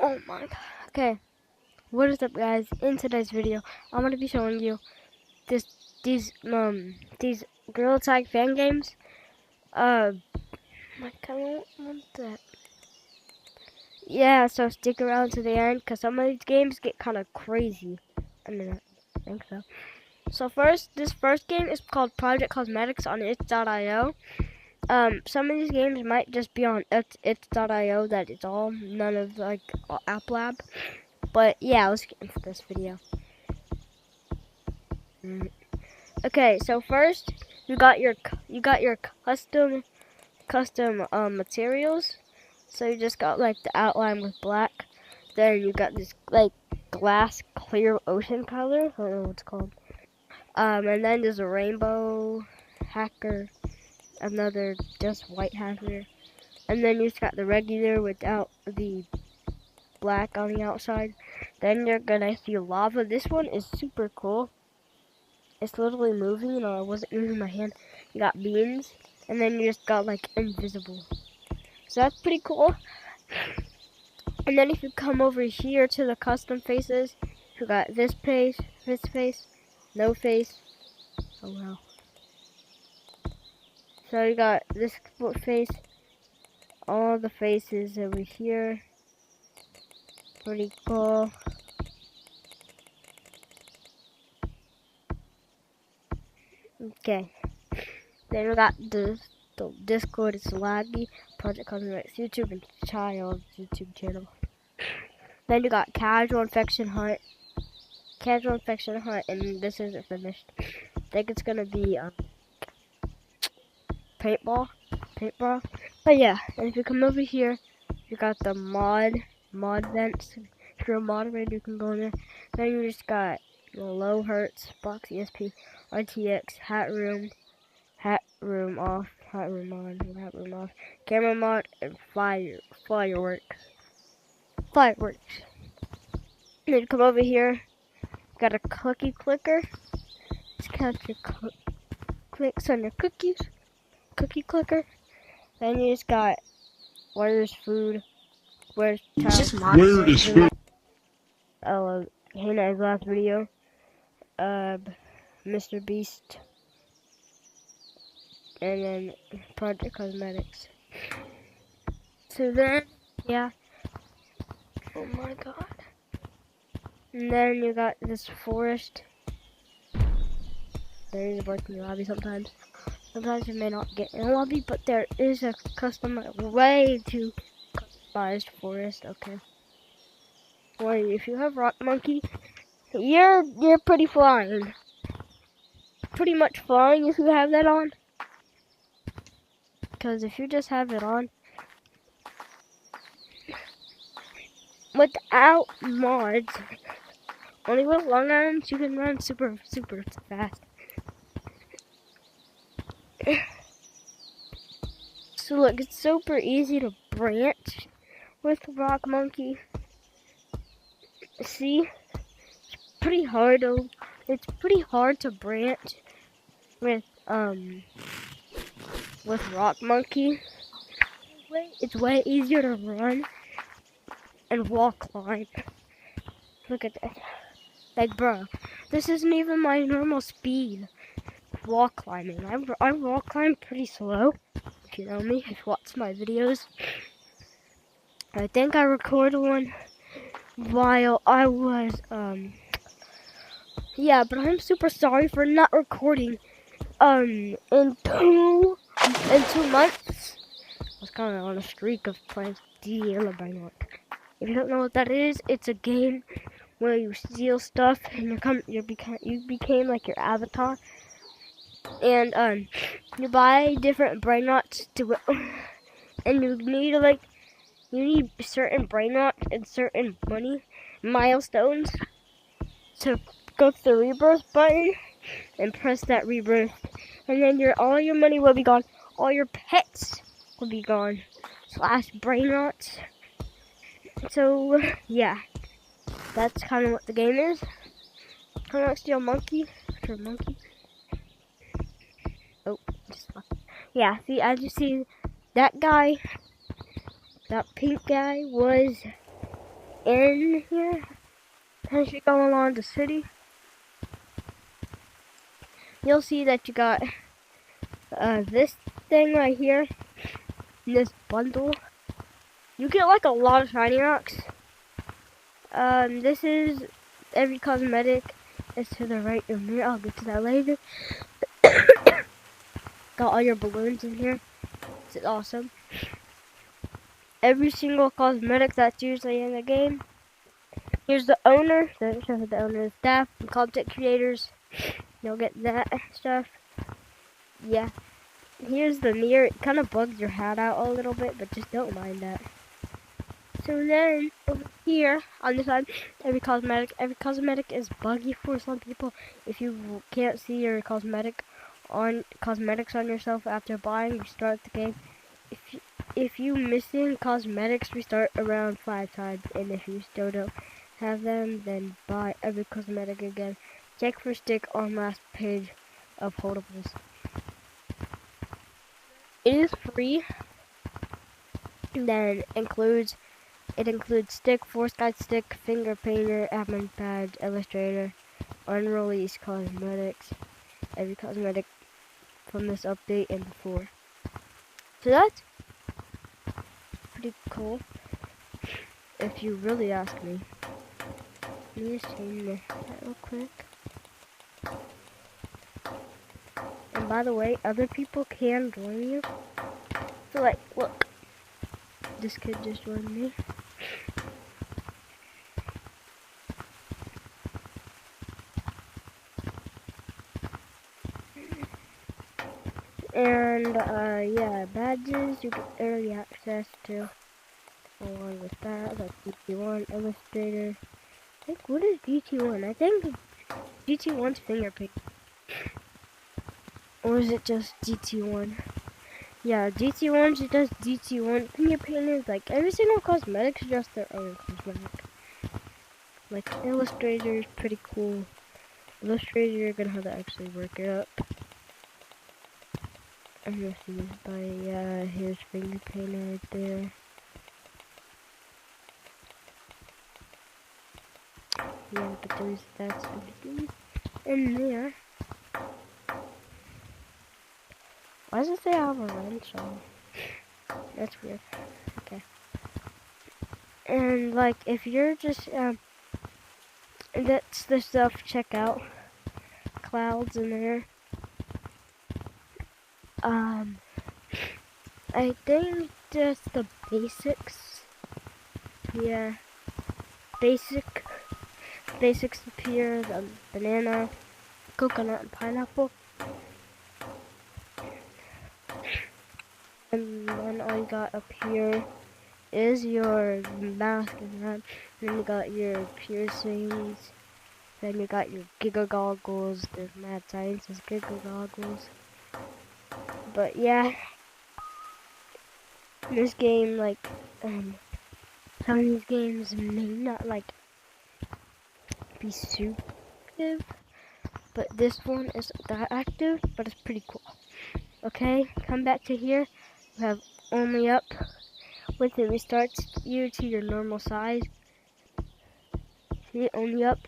Oh my god. Okay, what is up, guys? In today's video, I'm gonna be showing you these Gorilla Tag fan games. I kind of want that. Yeah, so stick around to the end, cause some of these games get kind of crazy. I mean, I think so. So this first game is called Project Cosmetics on its.io. Some of these games might just be on its.io. That is all. None of like App Lab. But yeah, let's get into this video. Okay, so first you got your custom materials. So you just got like the outline with black. Then you got this like glass clear ocean color. I don't know what it's called. And then there's a rainbow hacker, another just white hacker, and then you just got the regular without the black on the outside. Then you're gonna see lava. This one is super cool. It's literally moving, you know, I wasn't moving my hand. You got beans, and then you just got like invisible. So that's pretty cool. And then if you come over here to the custom faces, you got this face, no face. Oh wow. So you got this face, all the faces over here. Pretty cool. Okay. Then we got the Discord is laggy, Project Cosmetics YouTube, and Child YouTube channel. Then you got Casual Infection Hunt, and this isn't finished. I think it's gonna be paintball. But yeah, and if you come over here, you got the mod vents. If you're a moderator, you can go in there. Then you just got low hertz, box ESP, RTX, hat room off, hat room on, camera mod, and fireworks. And then come over here, got a cookie clicker. Just count your clicks on your cookie clicker. Then you just got where's food, where's time. Where is food? Oh, Hannah's last video. Mr. Beast. And then Project Cosmetics. So then, yeah. Oh my god. And then you got this forest. There is a working lobby sometimes. Sometimes you may not get in a lobby, but there is a way to customized forest. Okay. Well, if you have Rock Monkey, you're pretty flying. Pretty much flying if you have that on. Because if you just have it on, without mods, only with long arms, you can run super fast. So look, it's super easy to branch with Rock Monkey. See, it's pretty hard to branch with Rock Monkey. It's way easier to run and wall climb. Look at that. Like, bro, this isn't even my normal speed. Wall climbing. I wall climb pretty slow. If you know me, if you watch my videos. I think I recorded one while I was, yeah, but I'm super sorry for not recording, in 2 months. I was kind of on a streak of playing Yellow Brainwalk. If you don't know what that is, it's a game where you steal stuff and you became like your avatar, and you buy different brain rots and you need certain brain rots and certain money milestones to go to the rebirth button and press that rebirth, and then all your money will be gone, all your pets will be gone, / brain rots. So yeah, that's kind of what the game is. I'm gonna steal monkey. Oh, yeah. See, as you see, that pink guy was in here, as you go along the city, you'll see that you got this thing right here, this bundle. You get like a lot of shiny rocks. This is every cosmetic is to the right of me. I'll get to that later. Got all your balloons in here. It's awesome. Every single cosmetic that's usually in the game. Here's the owner. The owner is staff and content creators. You'll get that stuff. Yeah. Here's the mirror. It kind of bugs your hat out a little bit, but just don't mind that. So then, over here, on this side, every cosmetic is buggy for some people. If you can't see your cosmetics on yourself after buying, you start the game. If you missing cosmetics, we start around 5 times, and if you still don't have them, then buy every cosmetic again. Check for stick on last page of holdables. It is free. Then it includes stick, force guide stick, finger painter, admin pad, illustrator, unreleased cosmetics, every cosmetic from this update and before. So that's pretty cool, if you really ask me. Let me just change that real quick. And by the way, other people can join you. So like, look, this kid just joined me. And yeah, badges you get early access to. Along with that, that's GT1 illustrator. I think, what is GT1? I think GT1's fingerprint. Or is it just GT1? Yeah, GT1 just GT1 fingerprint. Like every single cosmetic is just their own cosmetic. Like illustrator is pretty cool. Illustrator, you're gonna have to actually work it up. I'm gonna see this by here's finger painter right there. Yeah, but that's everything in there. Why does it say I have a wrench on? That's weird. Okay. And like if you're just that's the stuff, check out clouds in there. I think just the basics. Yeah. Basics appear, the banana, coconut, and pineapple. And then all you got up here is your mask and that. Then you got your piercings. Then you got your Giga Goggles. There's Mad Science's Giga Goggles. But yeah, this game, like, some of these games may not, like, be super active, but this one is that active, but it's pretty cool. Okay, come back to here. We have only up. With it restarts you to your normal size. See, only up.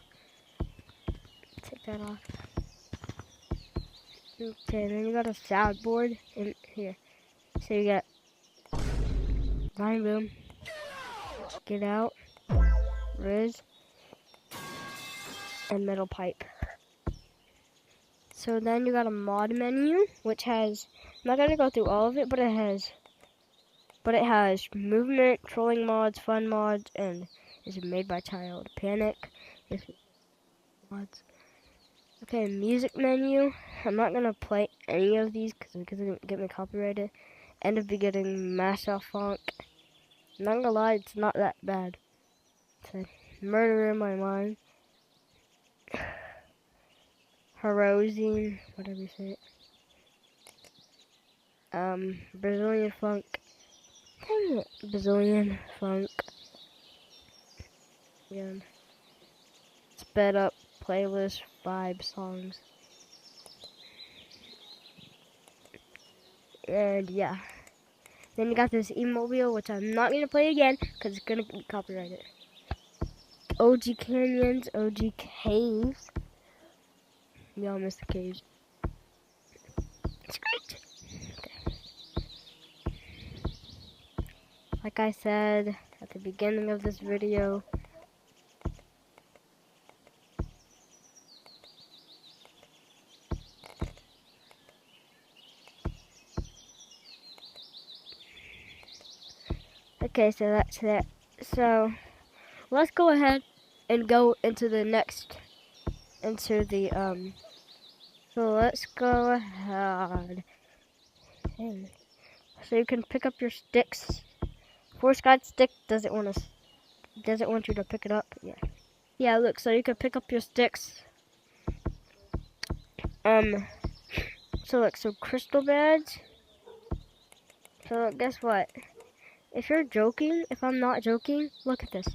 Take that off. Okay, then you got a soundboard in here. So you got Line Room, Get Out, Riz, and Metal Pipe. So then you got a mod menu, which has, I'm not gonna go through all of it, but it has movement, trolling mods, fun mods, and is made by Child. Panic is mods. Okay, music menu. I'm not gonna play any of these because it's gonna get me copyrighted. End of beginning, Mash Funk. I'm not gonna lie, it's not that bad. It's a murder in my mind. Herosine, whatever you say it. Brazilian funk. Dang it, Brazilian funk. Again. Sped up playlist vibe songs. And yeah. Then you got this E-mobile, which I'm not gonna play again because it's gonna be copyrighted. OG canyons, OG caves. We all missed the caves. It's great. Okay. Like I said at the beginning of this video, okay, so that's it. So let's go ahead and go into the next, so let's go ahead. So you can pick up your sticks. Force guide stick doesn't want you to pick it up. Yeah. Yeah, look, so you can pick up your sticks. So look, so crystal beds. So guess what? If you're joking, if I'm not joking, look at this.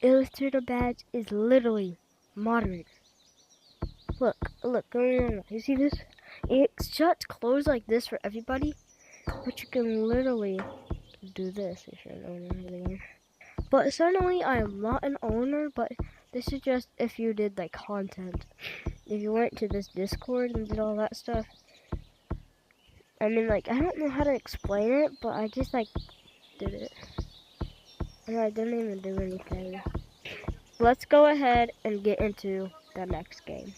Illustrator badge is literally modern. Look, you see this? It shuts closed like this for everybody, but you can literally do this if you're an owner of the game. But suddenly I am not an owner, but this is just if you did like content. If you went to this Discord and did all that stuff. I mean, like, I don't know how to explain it, but I just like did it. And I didn't even do anything. Let's go ahead and get into the next game.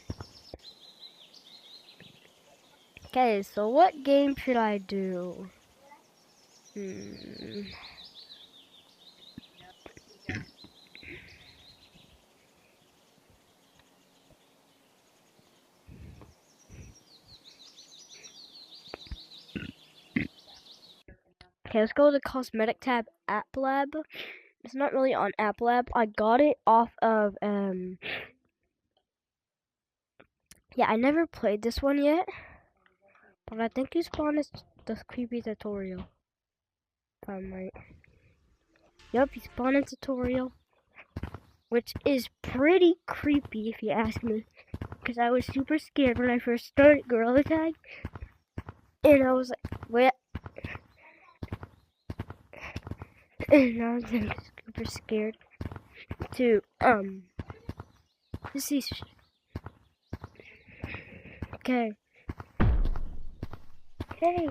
Okay, so what game should I do? Okay, let's go to the cosmetic tab, App Lab. It's not really on App Lab. I got it off of, yeah, I never played this one yet. But I think you spawned this creepy tutorial. If I'm right. Yep, you spawned a tutorial. Which is pretty creepy if you ask me. Because I was super scared when I first started Gorilla Tag. And I was like, what? And I was like, super scared to see. Okay. Hey.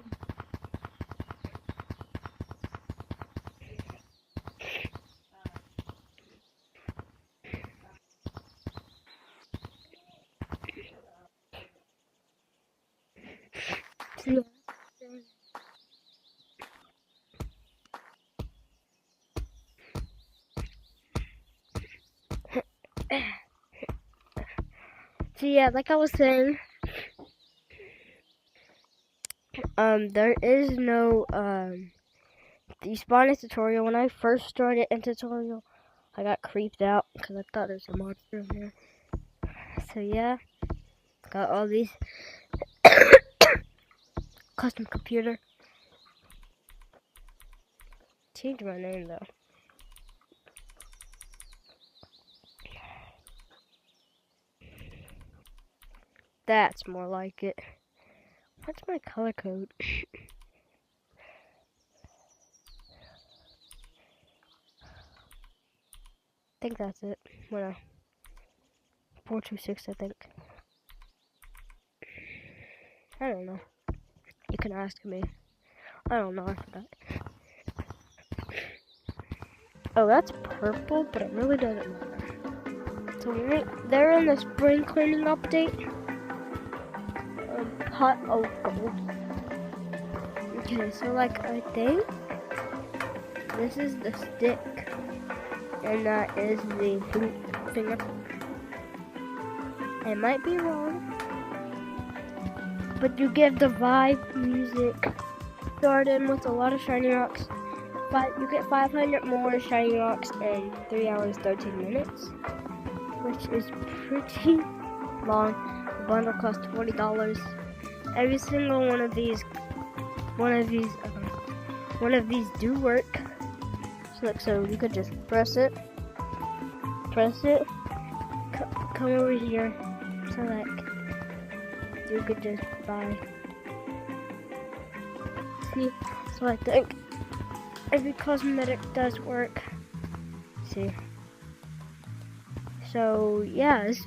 So yeah, like I was saying, there is no, the spawning tutorial. When I first started in tutorial, I got creeped out because I thought there was a monster in there. So yeah, got all these custom computer. Change my name though. That's more like it. What's my color code? I think that's it. 426, I think. I don't know. You can ask me. I don't know, I forgot. Oh, that's purple, but it really doesn't matter. So they're in the spring cleaning update. Pot of gold. Okay, so like I think this is the stick, and that is the finger. I might be wrong, but you get the vibe music. Starting with a lot of shiny rocks. But you get 500 more shiny rocks in 3 hours 13 minutes, which is pretty long. The bundle costs $20. Every single one of these do work. So you could just press it, come over here, select. You could just buy. See, so I think every cosmetic does work. See, So yeah, it's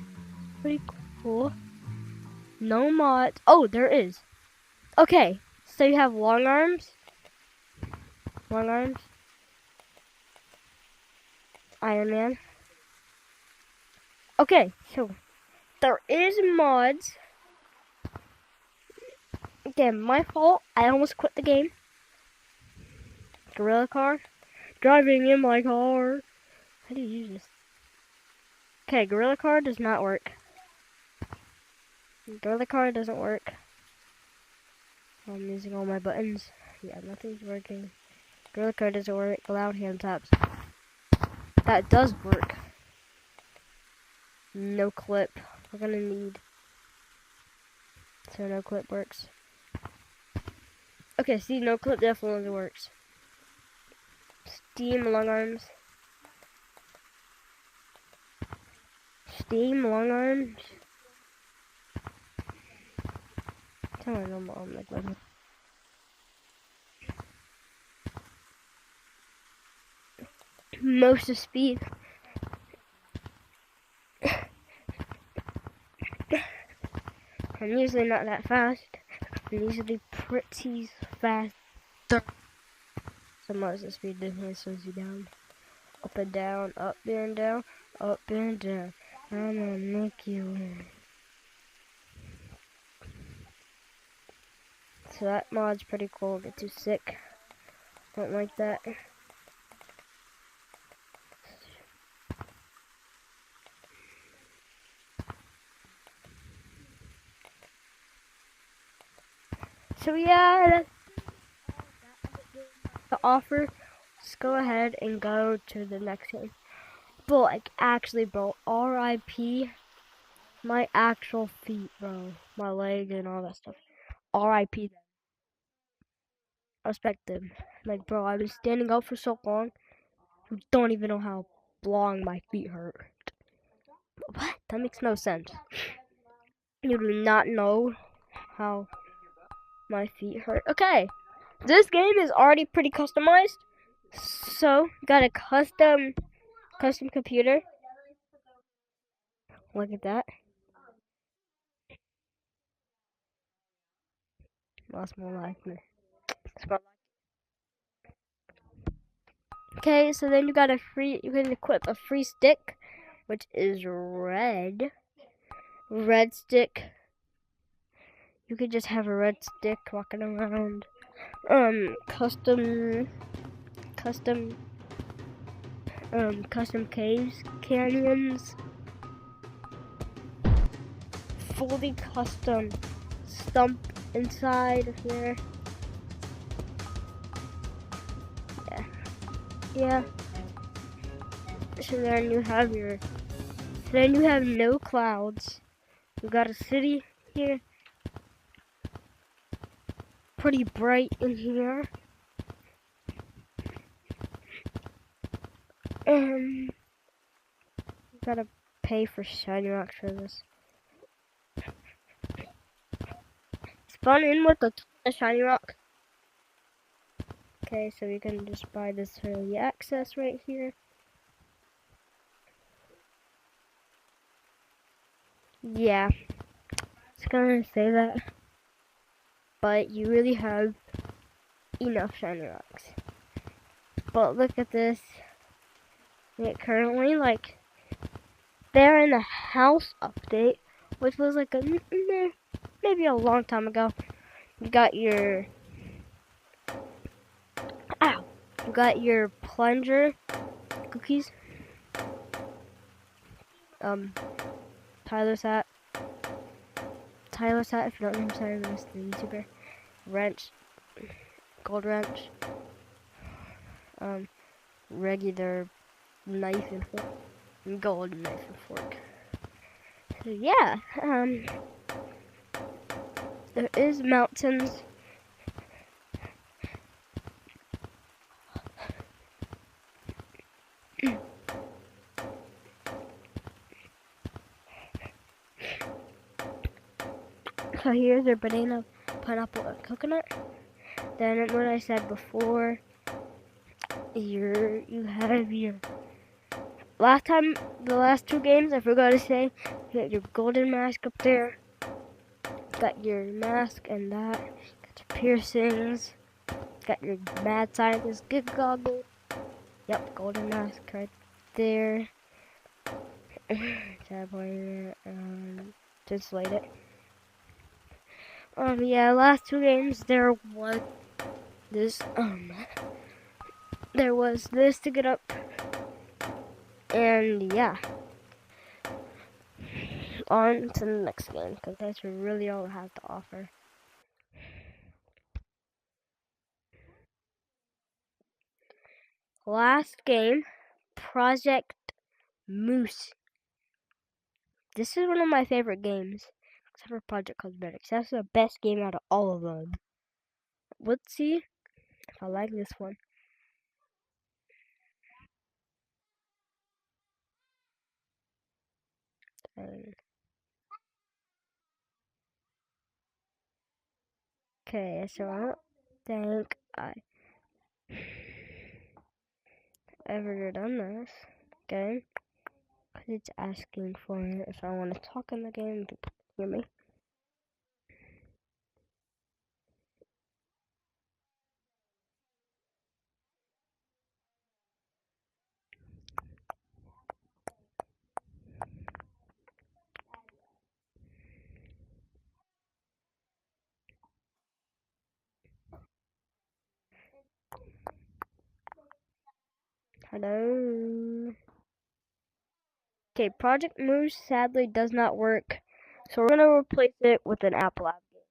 pretty cool. No mods. Oh, there is. Okay, so you have long arms, Iron Man. Okay, so there is mods. Again, my fault. I almost quit the game. Gorilla car. Driving in my car. How do you use this? Okay, gorilla car does not work. Gorilla car doesn't work. I'm using all my buttons. Yeah, nothing's working. Gorilla car doesn't work. Loud hand taps. That does work. No clip. We're gonna need. So no clip works. Okay, see, no clip definitely works. Steam long arms. Steam long arms. Tell my normal arm like that. Most of speed. I'm usually not that fast. I'm usually pretty fast. So most of speed definitely slows you down. Up and down, up and down, up and down. I'm gonna make you win. So that mod's pretty cool. Get too sick. Don't like that. So yeah, that's the offer. Just go ahead and go to the next game. But like actually, bro, R.I.P. my actual feet, bro, my leg and all that stuff. R.I.P. I respect them. Like, bro, I've been standing up for so long. You don't even know how long my feet hurt. What? That makes no sense. You do not know how my feet hurt. Okay, this game is already pretty customized. So, got a custom computer. Look at that. Lost my life. Okay, so then you can equip a free stick, which is red. Red stick. You could just have a red stick walking around. Custom caves, canyons. Fully custom stump inside of here. Yeah. So then you have no clouds. You got a city here. Pretty bright in here. You gotta pay for shiny rocks for this. Spawn in with a shiny rock. Okay, so we can just buy this early access right here. Yeah, it's gonna say that, but you really have enough shiny rocks. But look at this. Currently, like, they're in the house update, which was like maybe a long time ago. You got your plunger cookies. Tyler's hat. If you don't know, I'm sorry, this is the YouTuber. Wrench, gold wrench. Regular knife and fork. Gold knife and fork. So yeah, there is mountains. So here's your banana, pineapple, and coconut. Then what I said before, you have your the last two games, I forgot to say, you got your golden mask up there. Got your mask and that. Got your piercings. Got your mad scientist good goggles. Yep, golden mask right there. Tab on it, translate it. Yeah, last two games there was this to get up, and yeah, on to the next game because that's really all it has to offer. Last game, Project Moose. This is one of my favorite games, except for Project Cosmetics. That's the best game out of all of them. Let's see if I like this one. Okay, so I don't think I ever done this game. It's asking for it if I want to talk in the game. Hear me? Hello. Okay, Project Moose sadly does not work, so we're gonna replace it with an App Lab game.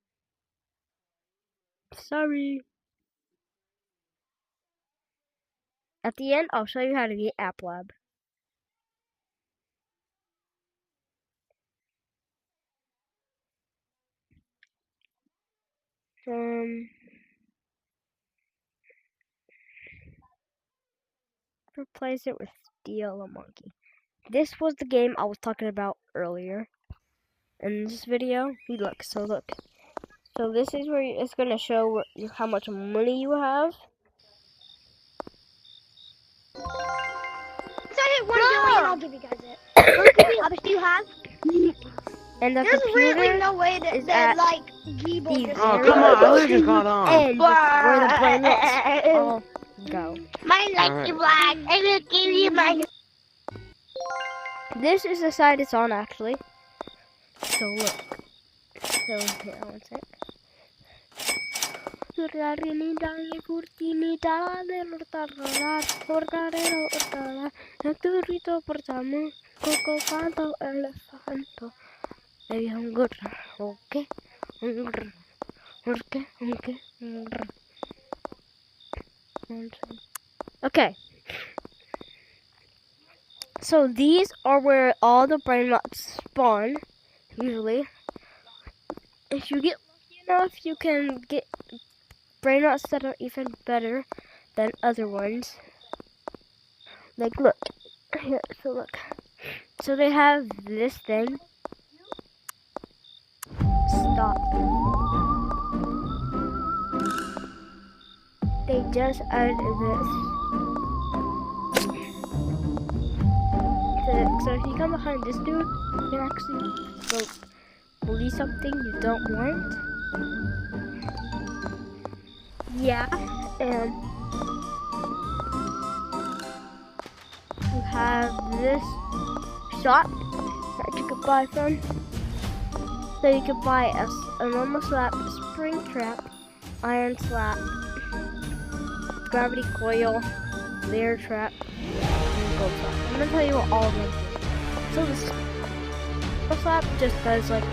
Sorry. At the end, I'll show you how to get App Lab. Replace it with Steal a Monkey. This was the game I was talking about earlier in this video. Look. So this is where it's gonna show how much money you have. So I hit 1 billion, I'll give you guys it. How much do you have? And the There's computer really no way that, like Geeble just Oh, come on, I just got on. and where the brain all go. Mine like black. I will give you mine. This is the side it's on actually. So look. So here, one sec. Okay. So these are where all the brain rots spawn, usually. If you get lucky enough, you can get brain rots that are even better than other ones. Like, look. Here, so look. So they have this thing. Stop. They just added this. So if you come behind this dude, you can actually bully something you don't want. Yeah, and you have this shop that you could buy from. So you could buy a normal slap, a spring trap, iron slap, gravity coil, layer trap, and gold slap. I'm gonna tell you what all of them do. So the slap just does like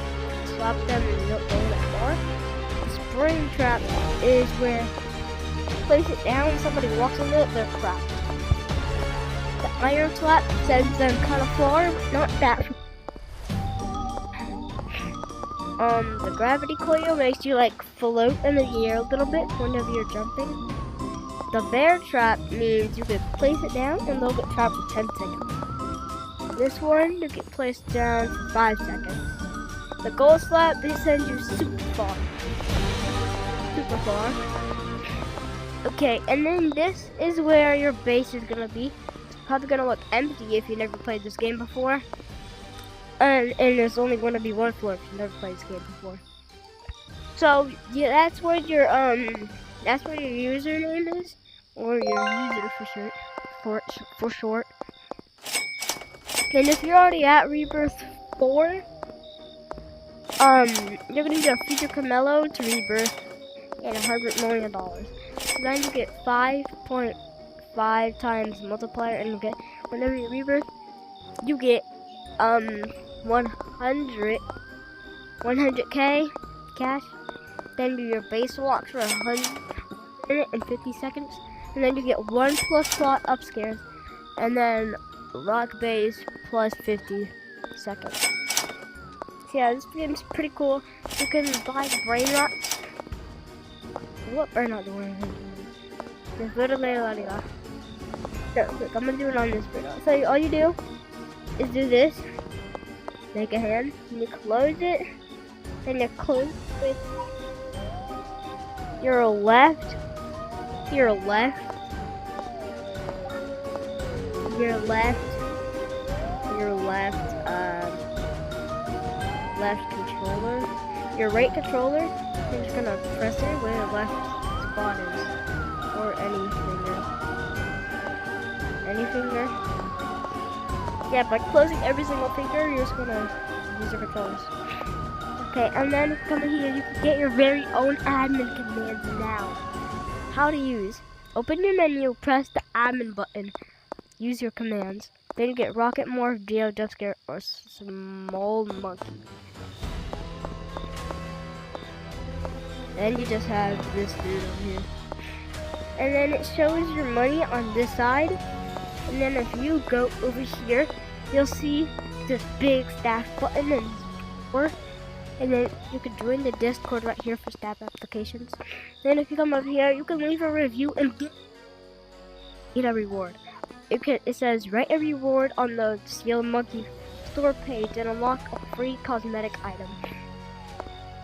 slap them and you don't go that far. The spring trap is where you place it down and somebody walks into it, they're trapped. The iron slap sends them kind of far, but not that far. The gravity coil makes you like float in the air a little bit whenever you're jumping. The bear trap means you can place it down and they'll get trapped for 10 seconds. This one, you get placed down for 5 seconds. The gold slap, they send you super far. Super far. Okay, and then this is where your base is gonna be. probably gonna look empty if you never played this game before. And there's only gonna be one floor if you never played this game before. So yeah, that's what your username is, or your user for short. And if you're already at Rebirth 4, you're gonna need a future Camelo to Rebirth and $100 million. So then you get 5.5 times multiplier, and you get, whenever you Rebirth, you get 100k cash. Then do your base walks for 150 seconds, and then you get 1+ slot upstairs, and then rock base plus 50 seconds. So yeah, this game's pretty cool. You can buy brain rocks. What brain rock do I have? Just literally no, look, I'm gonna do it on this brain rock. So all you do is do this, make a hand, and you close it, then you close with your left, your left, your left, your left, left controller, your right controller. You're just gonna press it where the left spot is, or any finger. Yeah, by closing every single finger, you're just gonna use your controllers. Okay, and then come in here, you can get your very own admin commands now. How to use. Open your menu, press the admin button, use your commands. Then you get rocket morph, geo, jump scare, or small monkey. Then you just have this dude over here. And then it shows your money on this side. And then if you go over here, you'll see this big staff button and more. And then you can join the Discord right here for staff applications. Then if you come over here, you can leave a review and get a reward. It says write a reward on the Steel Monkey store page and unlock a free cosmetic item.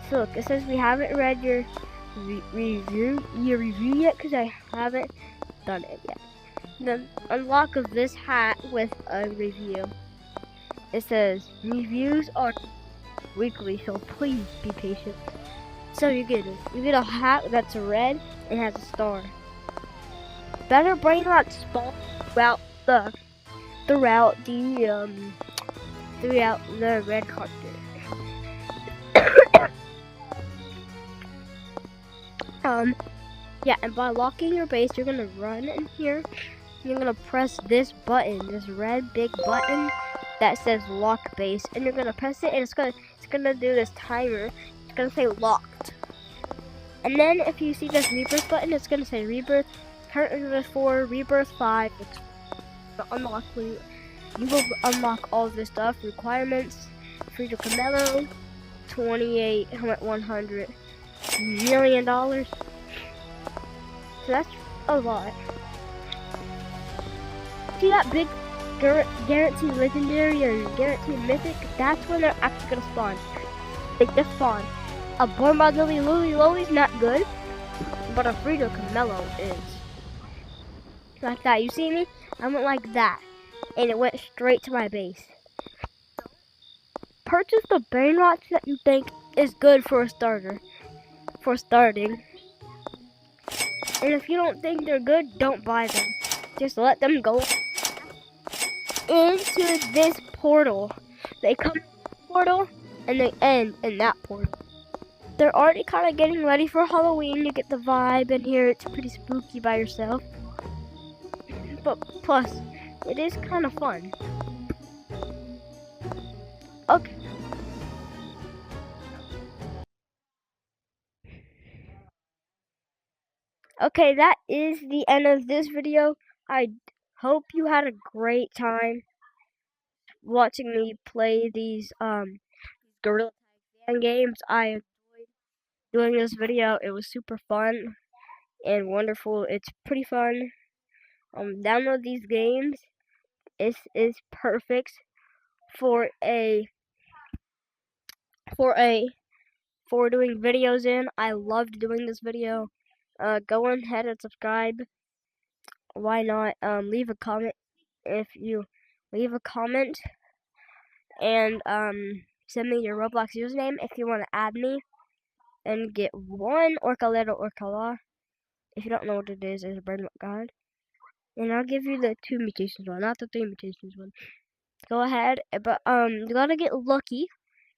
So look, it says we haven't read your review yet because I haven't done it yet. Then unlock of this hat with a review. It says reviews are weekly, so please be patient. So you get a hat that's red and has a star. Better brain rot spawn throughout the red carpet. Yeah, and by locking your base, you're gonna run in here. You're gonna press this button, this red big button that says lock base, and you're gonna press it, and it's gonna do this timer. It's gonna say locked. And then if you see this rebirth button, it's gonna say rebirth, current rebirth 4, rebirth 5. It's unlock for you. You will unlock all of this stuff. Requirements: free to Camelo, 100 million dollars. So that's a lot. See that big guaranteed legendary and guaranteed mythic? That's when they're actually gonna spawn. They just spawn. A Born by Lily is not good, but a Frito Camelo is. Like that. You see me? I went like that, and it went straight to my base. Purchase the brain rots that you think is good for a starter. For starting. And if you don't think they're good, don't buy them. Just let them go into this portal. They come in this portal and they end in that portal. They're already kind of getting ready for Halloween. You get the vibe in here. It's pretty spooky by yourself. But plus, it is kind of fun. Okay. Okay, that is the end of this video. I hope you had a great time watching me play these Gorilla Tag fan games. I enjoyed doing this video. It was super fun and wonderful. It's pretty fun. Download these games. It is perfect for doing videos in. I loved doing this video. Go ahead and subscribe. Why not? Leave a comment if you leave a comment and send me your Roblox username if you want to add me and get one Orca Orca. If you don't know what it is, it's a bird god. And I'll give you the 2 mutations one, not the 3 mutations one. Go ahead, but you gotta get lucky.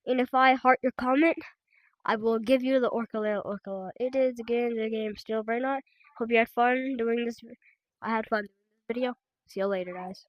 And if I heart your comment, I will give you the Orca Orca. It is again the game still Brainot. Hope you had fun doing this. I had fun doing this video. See you later, guys.